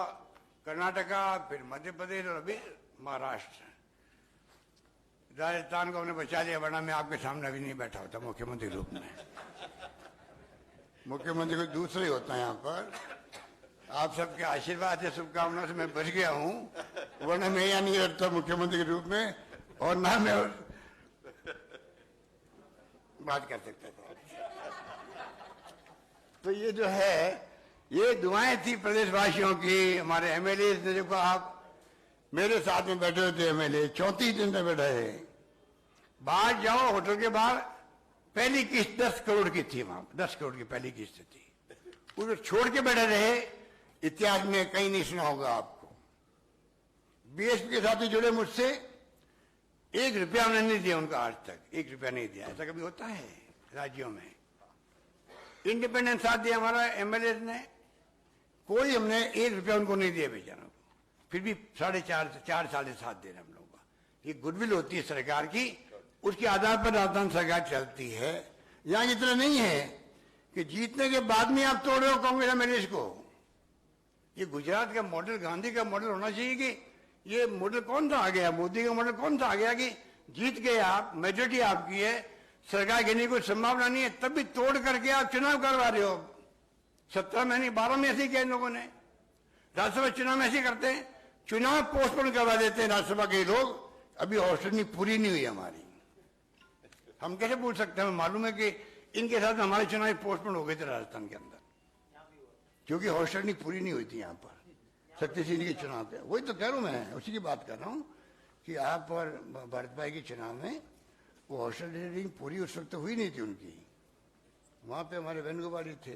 कर्नाटका, फिर मध्य प्रदेश और अभी महाराष्ट्र, राजस्थान को हमने बचा लिया, वरना मैं आपके सामने अभी नहीं बैठा होता मुख्यमंत्री के रूप में। मुख्यमंत्री को दूसरे होता है यहाँ पर। आप सबके आशीर्वाद से, शुभकामनाओं से मैं बच गया हूँ, वरना मैं यहाँ नहीं रहता मुख्यमंत्री के रूप में, और ना मैं बात कर सकता था। तो ये जो है, ये दुआएं थी प्रदेशवासियों की, हमारे एमएलए ने। देखो आप मेरे साथ में बैठे हुए थे एमएलए, 34 दिन में बैठे हैं। बाहर जाओ, होटल के बाहर पहली किस्त 10 करोड़ की थी, वहां 10 करोड़ की पहली किस्त थी, उसको छोड़ के बैठे रहे। इतिहास में कहीं नहीं सुना होगा आपको। बीएसपी के साथी जुड़े मुझसे, 1 रुपया हमने नहीं दिया उनका, आज तक 1 रुपया नहीं दिया। ऐसा कभी होता है राज्यों में? इंडिपेंडेंट साथ दिया हमारा एमएलए ने, कोई हमने 1 रुपया उनको नहीं दिया बेचारों को, फिर भी 4.5 साल से साथ दे रहे हम लोग का। ये गुडविल होती है सरकार की, उसके आधार पर राजस्थान सरकार चलती है। यहाँ इतना नहीं है कि जीतने के बाद में आप तोड़ रहे हो कांग्रेस एमएलए को। ये गुजरात का मॉडल, गांधी का मॉडल होना चाहिए कि ये मॉडल कौन सा आ गया, मोदी का मॉडल कौन सा आ गया कि जीत गए आप, मेजोरिटी आपकी है, सरकार गिरने की कोई संभावना नहीं है, तब भी तोड़ करके आप चुनाव करवा रहे हो। 17 में नहीं 12 में ऐसे किया इन लोगों ने। राज्यसभा चुनाव में ऐसे करते हैं, चुनाव पोस्टपोन करवा देते हैं राज्यसभा के लोग। अभी हॉस्टल पूरी नहीं हुई हमारी, हम कैसे पूछ सकते हैं? हमें मालूम है कि इनके साथ हमारे चुनाव पोस्टपोन हो गए थे राजस्थान के अंदर, क्योंकि हॉस्टल पूरी नहीं हुई थी यहाँ पर सत्य सिंह के चुनाव पे। वही तो कह रहा हूँ, मैं उसी की बात कर रहा हूँ कि आप और भरत भाई के चुनाव में वो हॉस्टल पूरी उस वक्त हुई नहीं थी उनकी। वहां पे हमारे वेणुगोपाल जी थे।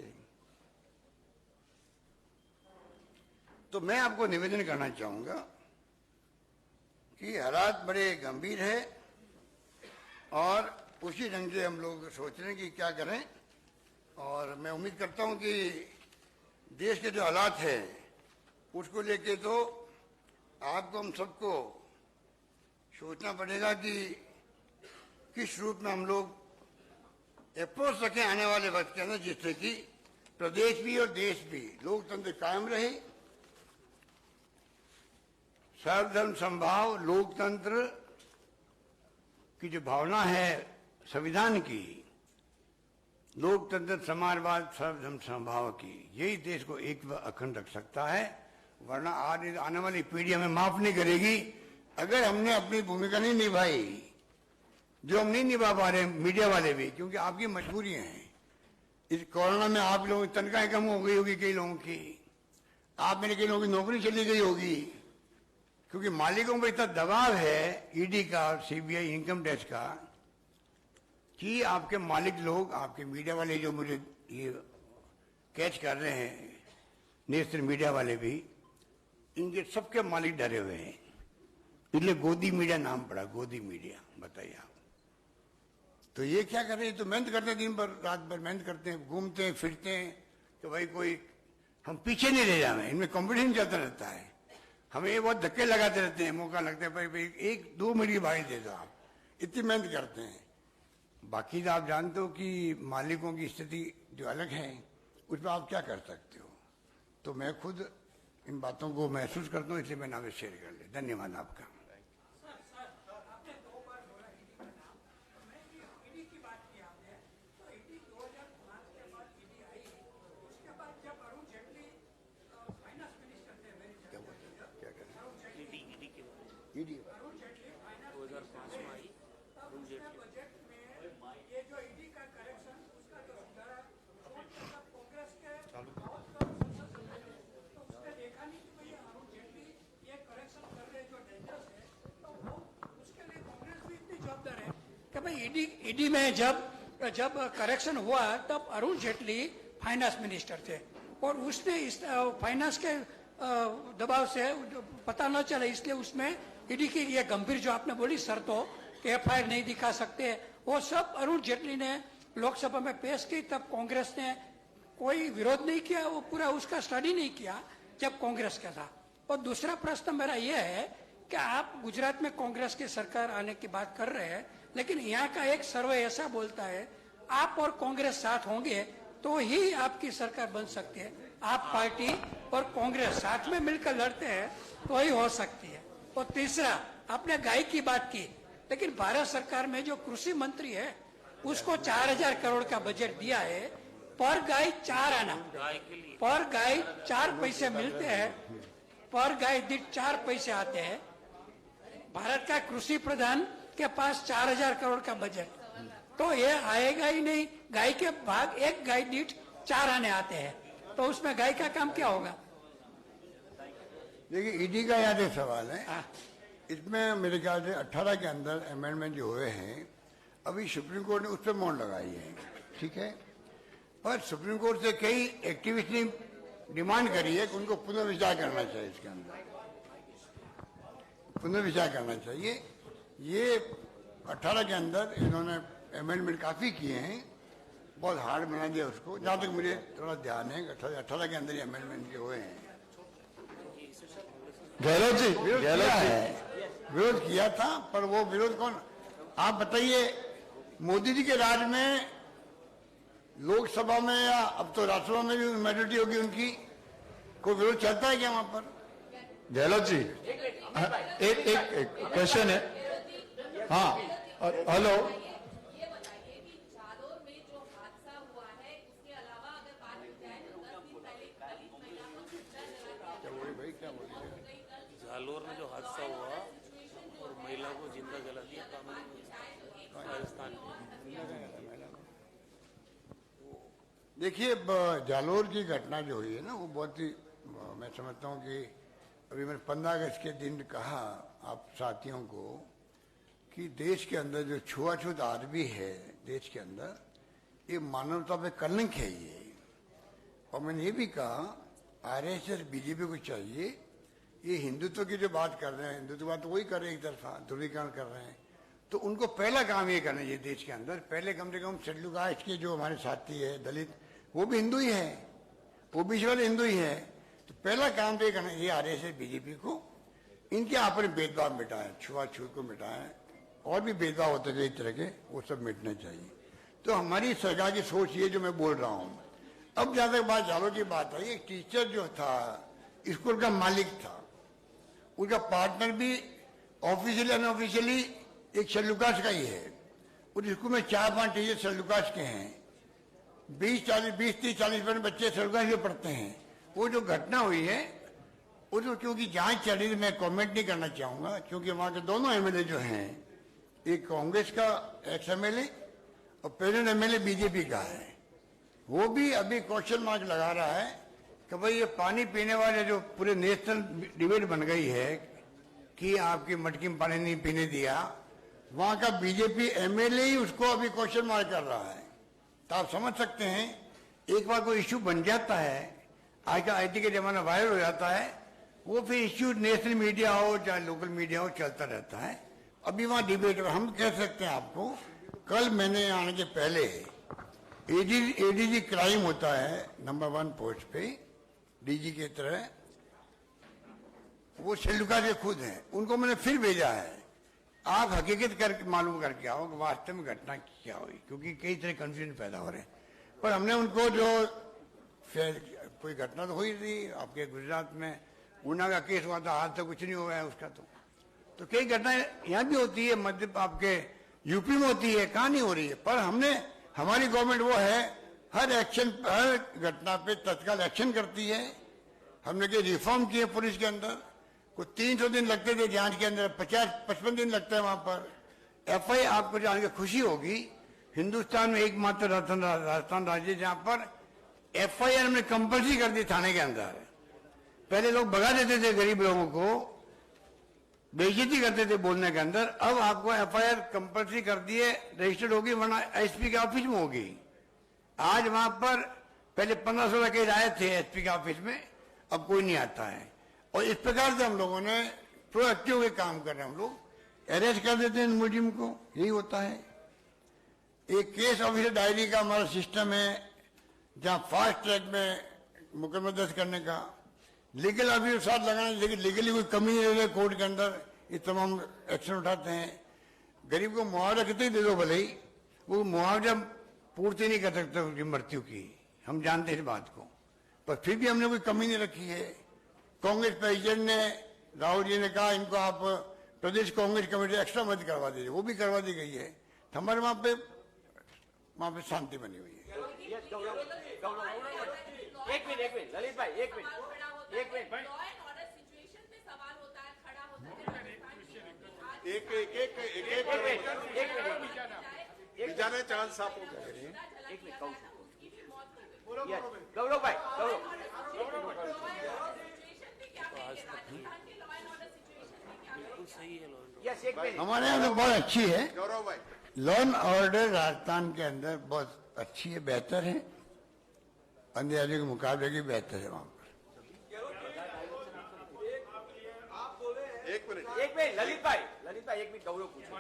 तो मैं आपको निवेदन करना चाहूंगा कि हालात बड़े गंभीर है और उसी ढंग से हम लोग सोच रहे हैं कि क्या करें। और मैं उम्मीद करता हूं कि देश के जो हालात है उसको लेके तो आपको हम सबको सोचना पड़ेगा कि किस रूप में हम लोग अप्रोच रखें आने वाले वक्त के अंदर, जिससे कि प्रदेश भी और देश भी लोकतंत्र कायम रहे। सर्वधर्म समभाव लोकतंत्र की जो भावना है संविधान की, लोकतंत्र समाजवाद सर्वधर्म समभाव की, यही देश को एक व अखंड रख सकता है। वरना आने वाली पीढ़ी हमें माफ नहीं करेगी अगर हमने अपनी भूमिका नहीं निभाई, जो हम नहीं निभा पा रहे मीडिया वाले भी, क्योंकि आपकी मजबूरियां हैं। इस कोरोना में आप लोगों की तनख्वाहें कम हो गई होगी, कई लोगों की, आप मेरे कई लोगों की नौकरी चली गई होगी, क्योंकि मालिकों पर इतना दबाव है ईडी का, सीबीआई, इनकम टैक्स का, कि आपके मालिक लोग, आपके मीडिया वाले जो मुझे ये कैच कर रहे हैं, नेशनल मीडिया वाले भी, इनके सबके मालिक डरे हुए हैं। इसलिए गोदी मीडिया नाम पड़ा, गोदी मीडिया। बताइए आप, तो ये क्या कर रहे हैं? तो मेहनत करते हैं, दिन भर रात भर मेहनत करते हैं, घूमते हैं फिरते हैं कि भाई कोई हम पीछे नहीं रह जाए। इनमें कंपटीशन चलता रहता है, हमें ये बहुत धक्के लगाते रहते हैं, मौका लगता है भाई 1-2 मिनट की बारी दे दो आप, इतनी मेहनत करते हैं। बाकी तो आप जानते हो कि मालिकों की स्थिति जो अलग है, उस पर आप क्या कर सकते हो। तो मैं खुद इन बातों को महसूस करता हूँ, इसलिए मैंने आपसे शेयर कर लिया। धन्यवाद आपका। ईडी 2005 में आई अरुण जेटली। ये जो ईडी का करेक्शन, उसका जो सुधारा कांग्रेस के बहुत कम संसद सदस्य थे, तो उसने देखा नहीं कि भाई अरुण जेटली ये करेक्शन कर रहे जो डेंजरस है, तो वो उसके लिए कांग्रेस भी इतनी जवाबदार है कि भाई ईडी में जब करेक्शन हुआ तब अरुण जेटली फाइनेंस मिनिस्टर थे, और उसने इस फाइनेंस के दबाव से पता न चले, इसलिए उसमें ईडी की ये गंभीर जो आपने बोली शर्तों कि एफआईआर नहीं दिखा सकते, वो सब अरुण जेटली ने लोकसभा में पेश की। तब कांग्रेस ने कोई विरोध नहीं किया, वो पूरा उसका स्टडी नहीं किया जब कांग्रेस का था। और दूसरा प्रश्न मेरा ये है कि आप गुजरात में कांग्रेस की सरकार आने की बात कर रहे हैं, लेकिन यहाँ का एक सर्वे ऐसा बोलता है आप और कांग्रेस साथ होंगे तो ही आपकी सरकार बन सकती है। आप पार्टी और कांग्रेस साथ में मिलकर लड़ते हैं तो ही हो सकती है। और तीसरा, आपने गाय की बात की, लेकिन भारत सरकार में जो कृषि मंत्री है उसको 4000 करोड़ का बजट दिया है, पर गाय 4 आना, पर गाय 4 पैसे मिलते हैं, पर गाय दीठ 4 पैसे आते हैं। भारत का कृषि प्रधान के पास 4000 करोड़ का बजट, तो ये आएगा ही नहीं। गाय के भाग एक गाय दीठ 4 आने आते हैं, तो उसमें गाय का काम क्या होगा? देखिए, ईडी का यहाँ से सवाल है, इसमें मेरे ख्याल से 18 के अंदर अमेंडमेंट जो हुए हैं, अभी सुप्रीम कोर्ट ने उस पर मोहर लगाई है, ठीक है। पर सुप्रीम कोर्ट से कई एक्टिविस्ट ने डिमांड करी है कि उनको पुनर्विचार करना चाहिए, इसके अंदर पुनर्विचार करना चाहिए। ये 18 के अंदर इन्होंने अमेंडमेंट काफी किए हैं, बहुत हार्ड बना दिया उसको, जहां तक मुझे थोड़ा ध्यान है। 18 के अंदर ये अमेंडमेंट के हुए हैं। गहलोत जी, विरोध किया था, पर वो विरोध कौन, आप बताइए। मोदी जी के राज में लोकसभा में या अब तो राज्यसभा में भी मेजोरिटी होगी उनकी, कोई विरोध चलता है क्या वहां पर? गहलोत जी, एक एक क्वेश्चन है। हाँ, हेलो। ये बताइए कि जालोर में जो हादसा हुआ है उसके अलावा अगर बात की जाए तो 10 दिन पहले दलित महिला को जिंदा जला दिया जालोर में जो हादसा हुआ और महिला को जिंदा जला दिया राजस्थान में। देखिए जालोर की घटना जो हुई है ना वो बहुत ही मैं समझता हूँ कि अभी मैंने 15 अगस्त के दिन कहा आप साथियों को कि देश के अंदर जो छुआछूत आदमी है देश के अंदर ये मानवता पे कलंक है ये। और मैंने ये भी कहा आरएसएस बीजेपी को चाहिए ये हिंदुत्व की जो बात कर रहे हैं हिंदुत्व बात तो वही कर रहे हैं एक तरफा ध्रुवीकरण कर रहे हैं तो उनको पहला काम ये करना चाहिए देश के अंदर पहले कम से कम शेड्यूल कास्ट के जो हमारे साथी है दलित वो भी हिंदू ही है ओबीसी वाले हिंदू ही है तो पहला काम तो ये करना चाहिए आरएसएस बीजेपी को इनके आपने भेदभाव मिटाएं छुआछूत को मिटाएं और भी भेदभाव होते थे इस तरह के वो सब मिटने चाहिए। तो हमारी सरकार की सोच ये जो मैं बोल रहा हूँ। अब जहां तक बात जालो की बात आई एक टीचर जो था स्कूल का मालिक था उनका पार्टनर भी ऑफिशियली अनऑफिशियली एक शेड्यूल का ही है उस स्कूल में 4-5 टीचर शेड्यूल के हैं 20-30-40 बच्चे शेड्यूल में पढ़ते हैं। वो जो घटना हुई है उसको क्योंकि जांच चल रही है मैं कमेंट नहीं करना चाहूंगा क्योंकि वहां के दोनों एमएलए जो हैं एक कांग्रेस का एक्स एमएलए और प्रेजेंट एमएलए बीजेपी का है वो भी अभी क्वेश्चन मार्क लगा रहा है कि भाई ये पानी पीने वाले जो पूरे नेशनल डिबेट बन गई है कि आपकी मटकी में पानी नहीं पीने दिया वहां का बीजेपी एमएलए ही उसको अभी क्वेश्चन मार्क कर रहा है। तो आप समझ सकते हैं एक बार कोई इश्यू बन जाता है आज का आईटी का जमाना वायरल हो जाता है वो फिर इश्यू नेशनल मीडिया हो चाहे लोकल मीडिया हो चलता रहता है। अभी वहां डिबेट हम कह सकते हैं आपको कल मैंने आने के पहले एडीजी क्राइम होता है नंबर 1 पोस्ट पे डीजी की तरह वो शेल्डुका के खुद हैं उनको मैंने फिर भेजा है आप हकीकत कर मालूम करके आओ कि वास्तव में घटना क्या हुई क्योंकि कई तरह कंफ्यूजन पैदा हो रहे हैं। पर हमने उनको जो कोई घटना तो हुई थी आपके गुजरात में ऊना का केस हुआ था आज तक कुछ नहीं हुआ है उसका तो कई घटनाएं यहाँ भी होती है मध्य आपके यूपी में होती है कहाँ नहीं हो रही है। पर हमने हमारी गवर्नमेंट वो है हर घटना पे तत्काल एक्शन करती है। हमने कई रिफॉर्म किए पुलिस के अंदर कुछ 300 दिन लगते थे जांच के अंदर 50-55 दिन लगता है वहां पर एफआई आपको जान के खुशी होगी हिंदुस्तान में एकमात्र राजस्थान राज्य जहां पर एफआईआर हमने कंपल्सरी कर दी थाने के अंदर। पहले लोग भगा देते थे गरीब लोगों को बेइज्जती करते थे बोलने के अंदर अब आपको एफआईआर कंपल्सरी कर दिए रजिस्टर्ड होगी वरना एसपी के ऑफिस में होगी। आज वहां पर पहले 15-16 केस आए थे एसपी के ऑफिस में अब कोई नहीं आता है और इस प्रकार से हम लोगों ने प्रोएक्टिव के काम कर रहे हैं हम लोग अरेस्ट कर देते हैं मुजरिम को यही होता है। एक केस ऑफिसर डायरी का हमारा सिस्टम है जहां फास्ट ट्रैक में मुकदमा दर्ज करने का लीगल ऑफिसर साथ लगाने लेकिन लीगली कोई कमी नहीं रहे कोर्ट के अंदर ये तमाम एक्शन उठाते हैं। गरीब को मुआवजा कितनी दे दो भले ही वो मुआवजा पूर्ति नहीं कर सकते उसकी मृत्यु की हम जानते हैं इस बात को पर फिर भी हमने कोई कमी नहीं रखी है। कांग्रेस प्रेसिडेंट ने राहुल जी ने कहा इनको आप प्रदेश कांग्रेस कमेटी एक्स्ट्रा मदद करवा दीजिए वो भी करवा दी गई है। तो हमारे वहां पे शांति बनी हुई है। एक मिनट ललित भाई एक minute law and order situation पे सवाल होता है खड़ा होता है एक जाने चांस आप एक मिनट गौरव भाई हमारे यहाँ तो बहुत अच्छी है गौरव भाई लॉ एंड ऑर्डर राजस्थान के अंदर बहुत अच्छी है बेहतर है अन्य राज्यों के मुकाबले की बेहतर है वहां पर। एक मिनट ललित भाई एक मिनट गौरव पूछो।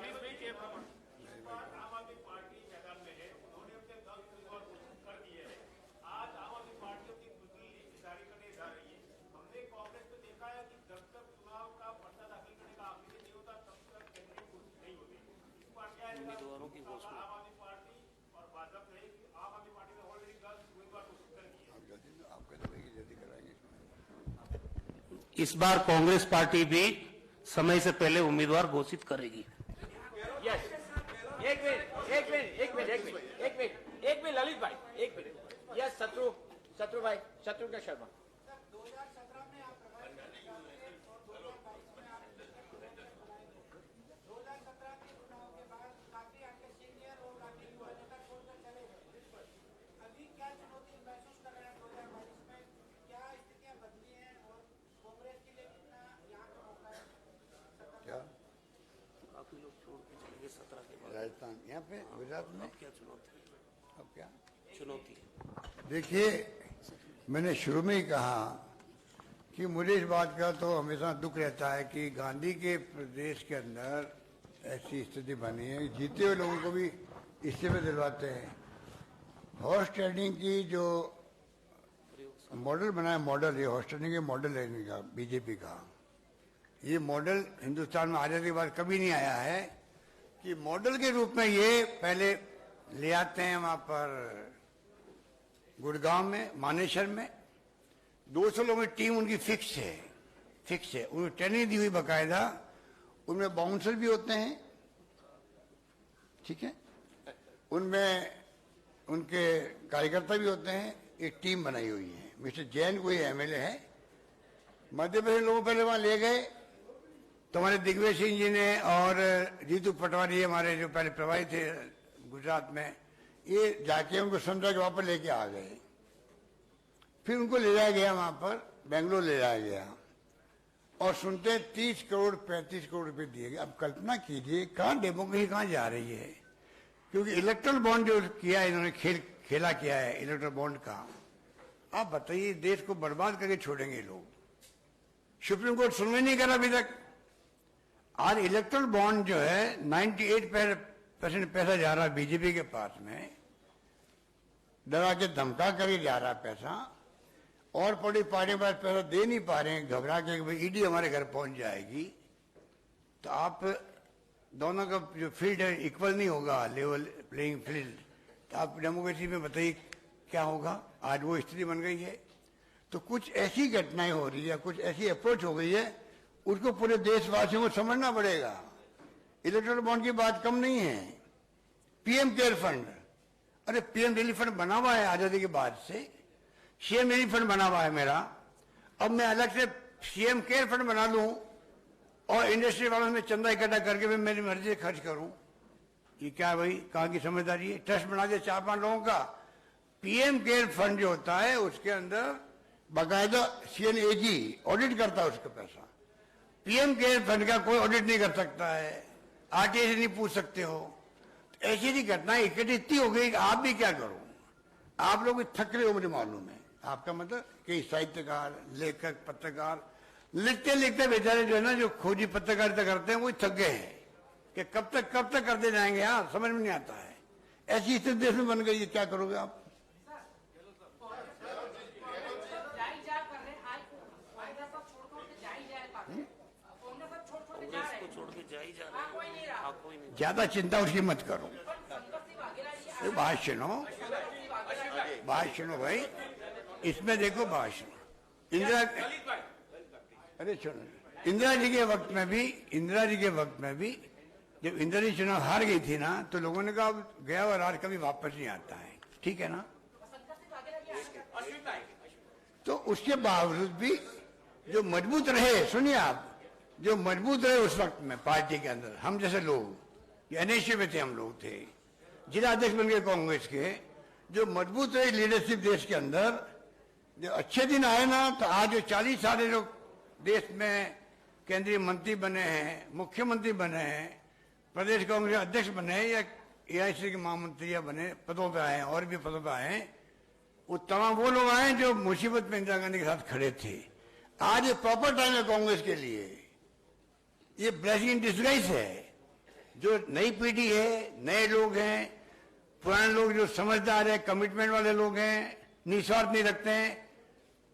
उम्मीदवारों की घोषणा इस बार कांग्रेस पार्टी भी समय से पहले उम्मीदवार घोषित करेगी। यस, एक मिनट ललित भाई, एक मिनट। यस, शत्रुघ्न शर्मा। क्या काफी लोग छोड़ के चले गए 17 के बाद। राजस्थान यहाँ पे गुजरात में क्या चुनौती अब क्या चुनौती है? देखिए, मैंने शुरू में ही कहा कि मुझे इस बात का तो हमेशा दुख रहता है कि गांधी के प्रदेश के अंदर ऐसी स्थिति बनी है, जीते हुए लोगों को भी इस्तीफे दिलवाते हैं। हॉर्स ट्रेडिंग की जो मॉडल बनाया, मॉडल ये हॉर्स ट्रेडिंग के मॉडल है इनका, बीजेपी का। ये मॉडल हिंदुस्तान में आजादी के बाद कभी नहीं आया है कि मॉडल के रूप में ये पहले ले आते हैं वहां पर गुड़गांव में, मानेसर में 200 लोगों की टीम उनकी फिक्स है। उन्हें ट्रेनिंग दी हुई बाकायदा, उनमें बाउंसर भी होते हैं, ठीक है, उनमें उनके कार्यकर्ता भी होते हैं। एक टीम बनाई हुई है। मिस्टर जैन कोई एमएलए है, मध्य प्रदेश लोगों पहले वहां ले गए तो हमारे दिग्विजय सिंह जी ने और जीतू पटवारी हमारे जो पहले प्रभारी थे गुजरात में, ये जाके उनको समझा के वापस लेके आ गए। फिर उनको ले जाया गया वहां पर, बेंगलोर ले जाया गया और सुनते 30 करोड़ 35 करोड़ रुपए दिए गए। अब कल्पना कीजिए कहाँ डेमोक्रेसी कहाँ जा रही है, क्योंकि इलेक्ट्रल बॉन्ड जो किया है इन्होंने, खेला किया है इलेक्ट्रल बॉन्ड का। आप बताइए, देश को बर्बाद करके छोड़ेंगे लोग। सुप्रीम कोर्ट सुनवाई नहीं करा अभी तक। आज इलेक्ट्रल बॉन्ड जो है 98% पैसा जा रहा है बीजेपी के पास में, डरा के धमका करके जा रहा है पैसा, और बड़ी पार्टी के पास पैसा दे नहीं पा रहे हैं, घबरा के भाई ईडी हमारे घर पहुंच जाएगी। तो आप दोनों का जो फील्ड है इक्वल नहीं होगा, लेवल प्लेइंग फील्ड। तो आप डेमोक्रेसी में बताइए क्या होगा। आज वो स्थिति बन गई है। तो कुछ ऐसी घटनाएं हो रही है, कुछ ऐसी अप्रोच हो गई है, उसको पूरे देशवासियों को समझना पड़ेगा। इलेक्ट्रल बॉन्ड की बात कम नहीं है। पीएम केयर फंड, अरे पीएम रिलीफ फंड बना हुआ है आजादी के बाद से, सीएम रिलीफ फंड बना हुआ है मेरा। अब मैं अलग से सीएम केयर फंड बना लूं और इंडस्ट्री वालों में चंदा इकट्ठा करके मैं मेरी मर्जी से खर्च करूं, ये क्या है भाई, कहां की समझदारी है। ट्रस्ट बना दिया 4-5 लोगों का। पीएम केयर फंड जो होता है उसके अंदर बाकायदा सीएनएजी ऑडिट करता है उसका पैसा। पीएम केयर फंड का कोई ऑडिट नहीं कर सकता है, आरटीआई से नहीं पूछ सकते हो। तो ऐसी ऐसी घटनाएं इकट्ठी इतनी हो गई कि आप भी क्या करो। आप लोग भी थक रहे हो, मुझे मालूम है। आपका मतलब कई साहित्यकार, लेखक, पत्रकार लिखते लिखते बेचारे जो है ना, जो खोजी पत्रकारिता करते हैं वो थक गए हैं कि कब तक करते जाएंगे यार, समझ में नहीं आता है। ऐसी स्थिति देश में बन गई है, क्या करोगे आप। ज्यादा चिंता उसकी मत करो। बात सुनो भाई, इसमें देखो बात सुनो। अरे सुनो, इंदिरा जी के वक्त में भी जब इंदिरा जी चुनाव हार गई थी ना, तो लोगों ने कहा गया और आज कभी वापस नहीं आता है, ठीक है ना। तो उसके बावजूद भी जो मजबूत रहे, सुनिए आप, जो मजबूत रहे उस वक्त में पार्टी के अंदर, हम जैसे लोग एनएसयू में थे, हम लोग थे, जिला अध्यक्ष बन गए कांग्रेस के, जो मजबूत रही लीडरशिप देश के अंदर, जो अच्छे दिन आए ना, तो आज जो 40 साल लोग देश में केंद्रीय मंत्री बने हैं, मुख्यमंत्री बने हैं, प्रदेश कांग्रेस अध्यक्ष बने हैं या एआईसी के महामंत्री या बने पदों पे आए हैं, और भी पदों पे आए हैं, वो तमाम वो लोग आए जो मुसीबत में इंदिरा गांधी के साथ खड़े थे। आज ये प्रॉपर टाइम है कांग्रेस के लिए। ये ब्लेसिंग इन डिस्गाइज है। जो नई पीढ़ी है, नए लोग हैं, पुराने लोग जो समझदार है, कमिटमेंट वाले लोग हैं, निस्वार्थ नहीं रखते हैं,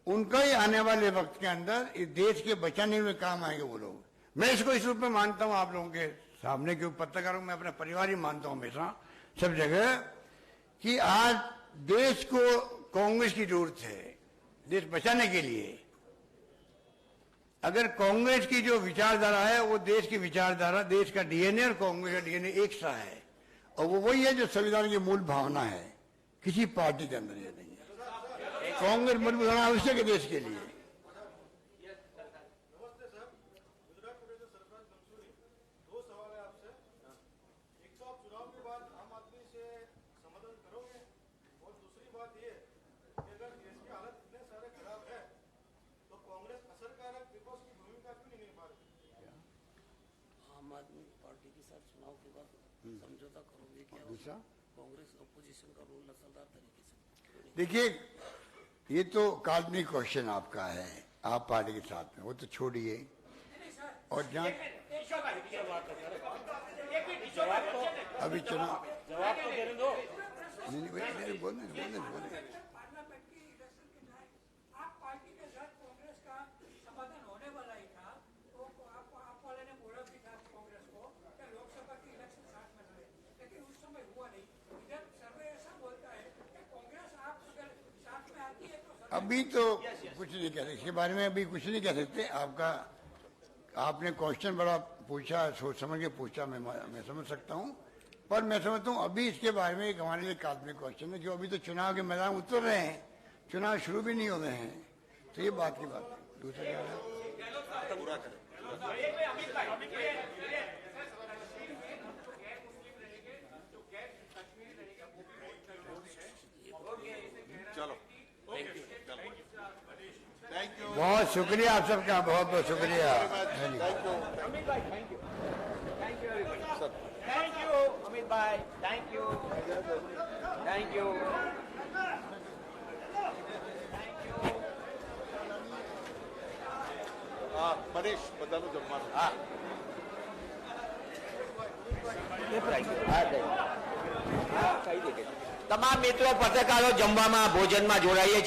उनका ही आने वाले वक्त के अंदर इस देश के बचाने में काम आएंगे वो लोग। मैं इसको इस रूप में मानता हूं आप लोगों के सामने, क्योंकि पत्रकारों में अपना परिवार ही मानता हूं हमेशा सब जगह, कि आज देश को कांग्रेस की जरूरत है, देश बचाने के लिए। अगर कांग्रेस की जो विचारधारा है वो देश की विचारधारा, देश का डीएनए और कांग्रेस का डीएनए एक सा है, और वो वही है जो संविधान की मूल भावना है। किसी पार्टी के अंदर ये नहीं है। कांग्रेस मजबूत होना आवश्यक है देश के लिए। आम आदमी पार्टी के साथ चुनाव के बाद समझौता करोगे क्या? दूसरा, कांग्रेस अपोजिशन का रोल असरदार तरीके से। देखिए ये तो काल्पनिक क्वेश्चन आपका है, आप पार्टी के साथ में, वो तो छोड़िए। और जहाँ अभी चुनाव जवाब तो देने दो। नहीं बोलने पार्लियामेंट की इलेक्शन के टाइम आप पार्टी के साथ कांग्रेस का समाधान होने वाला ही था, तो आप वाले ने बोला भी था कांग्रेस को कि लोकसभा की इलेक्शन साथ में लड़े, लेकिन उस समय हुआ नहीं। इधर सर्वे ऐसा बोलता है कि कांग्रेस आप अगर साथ में आती है तो अभी तो कुछ नहीं कह सकते इसके बारे में, अभी कुछ नहीं कह सकते। आपने क्वेश्चन बड़ा पूछा, सोच समझ के पूछा, मैं समझ सकता हूँ, पर मैं समझता हूँ अभी इसके बारे में एक हमारे लिए काल्पनिक क्वेश्चन है, जो अभी तो चुनाव के मैदान उतर रहे हैं, चुनाव शुरू भी नहीं हो रहे हैं, तो ये बात की बात है। दूसरा क्या है? बहुत शुक्रिया आप सबका, बहुत बहुत शुक्रिया। अमित भाई thank you, thank you everybody, thank you Amit भाई, thank you, thank you, Manish बता दो जब मारो। તમામ મિત્રો પત્રકારો જમવામાં ભોજનમાં જોડાઈએ છીએ।